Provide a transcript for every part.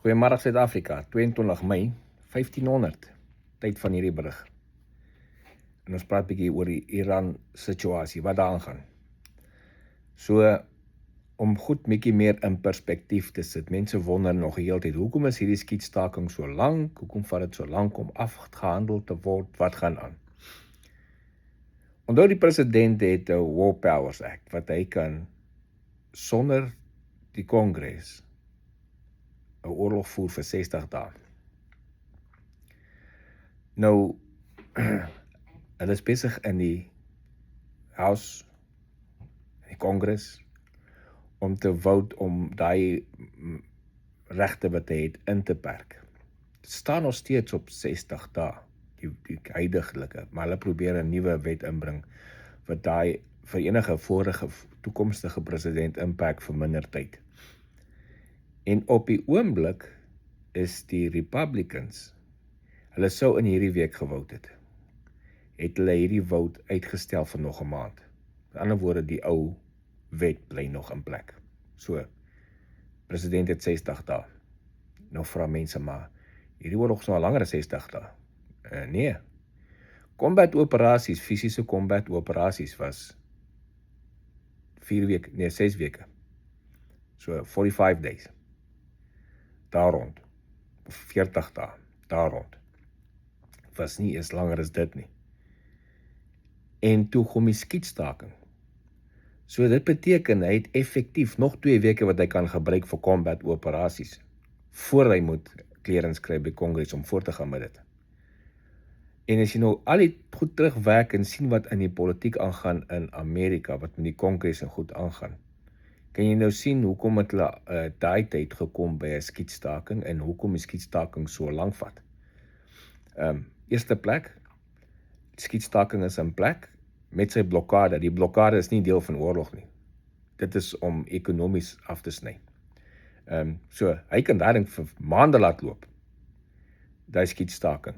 Goeiemôre Suid-Afrika, 22 Mei 1500, tyd van hierdie berig. En ons praat bietjie oor die Iran situasie, wat daar aangaan. So, om goed bietjie meer in perspektief te sit, mense wonder nog die hele tyd, hoekom is hierdie skietstaking so lank, hoekom vat dit so lank om afgehandel te word, wat gaan aan? Onthou die president het 'n War Powers Act, wat hy kan sonder die Kongres 'n oorlog voer vir 60 dae. Nou, hulle is besig in die House, die Kongres, om te vote om daai regte wat hy het in te perk. Dit staan nog steeds op 60 dae, die huidigelike, maar hulle probeer 'n nuwe wet inbring wat daai vir enige vorige toekomstige president inperk vir minder tyd. En op die oomblik is die Republicans, hulle sou in hierdie week gewout het hulle hierdie vote uitgestel vir nog 'n maand. Met ander woorde, die ou wet bly nog in plek. So, president het 60 dae. Nou vra mense maar, hierdie oorlog is nou al langer as 60 dae. Nee. Combat operasies, fisiese combat operasies was 6 weke. So 45 days. Daar rond. 40 dae. Daar rond. Was nie eens langer as dit nie. En toe kom die skietstaking. So dit beteken hy het effektief nog 2 weke wat hy kan gebruik vir combat operasies, voor hy moet clearance kry by Kongres om voort te gaan met dit. En as jy nou al die goed terugwerk en sien wat in die politiek aangaan in Amerika, wat met die Kongres en goed aangaan, kan jy nou sien hoekom het hulle daai tyd gekom by 'n skietstaking en hoekom die skietstaking so lank vat. Eerste plek, skietstaking is in plek met sy blokkade. Die blokkade is nie deel van oorlog nie. Dit is om ekonomies af te sny. So, hy kan daarin vir maande laat loop, daai skietstaking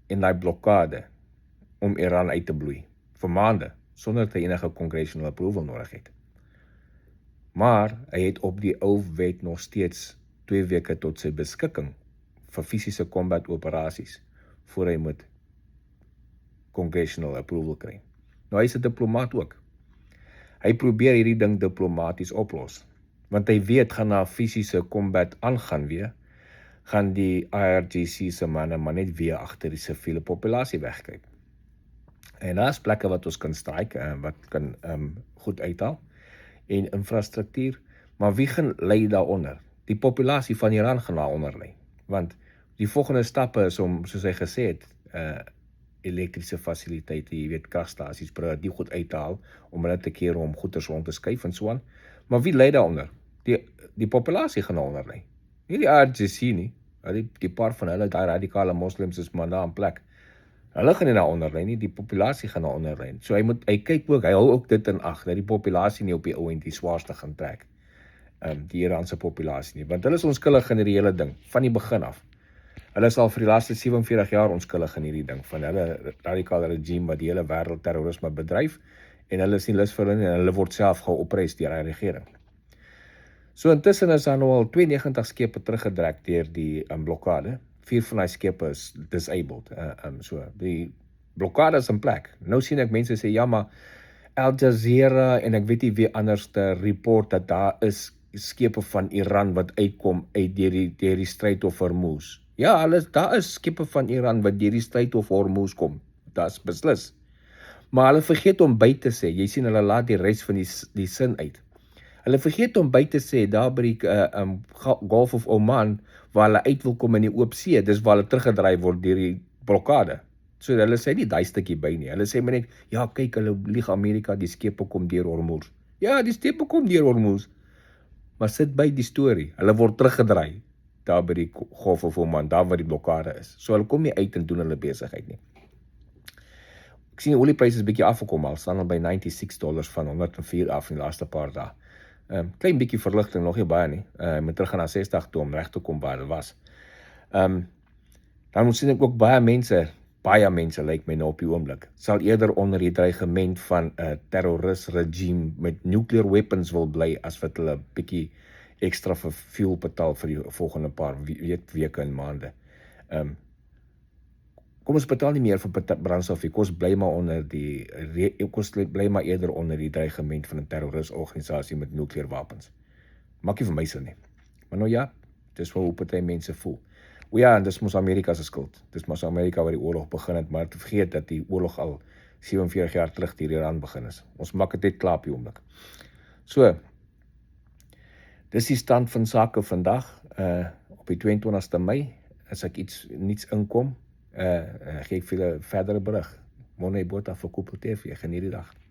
en daai blokkade om Iran uit te bloei, vir maande, sonder dat hy enige congressional approval nodig het. Maar hy het op die ou wet nog steeds 2 weke tot sy beskikking vir fisiese combat operasies, voor hy moet congressional approval kry. Nou hy is 'n diplomaat ook. Hy probeer hierdie ding diplomaties oplos, want hy weet gaan na fisiese combat aangaan weer, gaan die IRGC se manne maar net weer agter die siviele populasie wegkruip. En daar is plekke wat ons kan strike, wat kan goed uithaal, en infrastruktuur, maar wie gaan lei daaronder? Die populasie van Iran gaan daaronder lei, want die volgende stappe is om, soos hy gesê het, elektriese fasiliteite, jy weet, kragstasies, probeer die goed uithaal, om hulle te keer om goeders rond te skuif en so aan. Maar wie lei daaronder? Die populasie gaan daaronder lei. Nie die IRGC nie, die paar van hulle, die radikale moslims is maar daar in plek. Hulle gaan nie daaronder lei nie, die populasie gaan daaronder lei. So hy kyk ook, hy hou ook dit in ag, dat die populasie nie op die ou end die swaarste gaan trek, die Iranse populasie nie, want hulle is onskuldig in hierdie hele ding, van die begin af. Hulle is al vir die laaste 47 jaar onskuldig in hierdie ding, van hulle radikale regime wat die hele wêreld terrorisme bedryf, en hulle is nie lus vir hulle, en hulle word self geopprys deur die regering. So intussen is daar nou al 92 skepe teruggedrek deur die blokkade. 4 van die skepe is disabled. So die blokkade is in plek. Nou sien ek mense sê, ja, maar Al Jazeera en ek weet nie wie anders te report dat daar is skepe van Iran wat uitkom uit deur die Strait of Hormuz. Ja, daar is skepe van Iran wat deur die Strait of Hormuz kom. Dat is beslis. Maar hulle vergeet om by te sê, jy sien hulle laat die res van die sin uit. Hulle vergeet om by te sê, daar by die Gulf of Oman, waar hulle uit wil kom in die oop see, dis waar hulle teruggedraai word deur die blokkade. So hulle sê nie daai stukkie by nie. Hulle sê maar net, ja, kyk, hulle lieg Amerika, die skepe kom deur Hormuz. Ja, die skepe kom deur Hormuz. Maar sit by die storie, hulle word teruggedraai, daar by die Gulf of Oman, daar waar die blokkade is. So hulle kom nie uit en doen hulle besigheid nie. Ek sien die oliepryse is bietjie afgekom al, staan al by $96 van 104 af in die laaste paar dae. Klein bietjie verligting, nog nie baie nie. Moet terug gaan na 60 toe om reg te kom waar dit was. Dan sien ek ook baie mense lyk my nou op die oomblik, sal eerder onder die dreigement van 'n terrorist regime met nuclear weapons wil bly, as wat hulle bietjie ekstra vir fuel betaal vir die volgende paar weke en maande. Kom ons betaal nie meer vir brandstof nie. Kom ons bly maar eerder onder die dreigement van 'n terrorisorganisasie met nukleerwapens. Maak nie vir my sin nie. Maar nou ja, dis hoe party mense voel. O ja, en dis mos Amerika se skuld. Dis mos Amerika wat die oorlog begin het, maar te vergeet dat die oorlog al 47 jaar terug hier Iran begin is. Ons maak dit net klaar op die oomblik. So, dis die stand van sake vandag, op die 22ste Mei, as ek niets inkom, gee ek vir 'n verdere berig. Monne Botha vir Koppel TV, geniet die dag.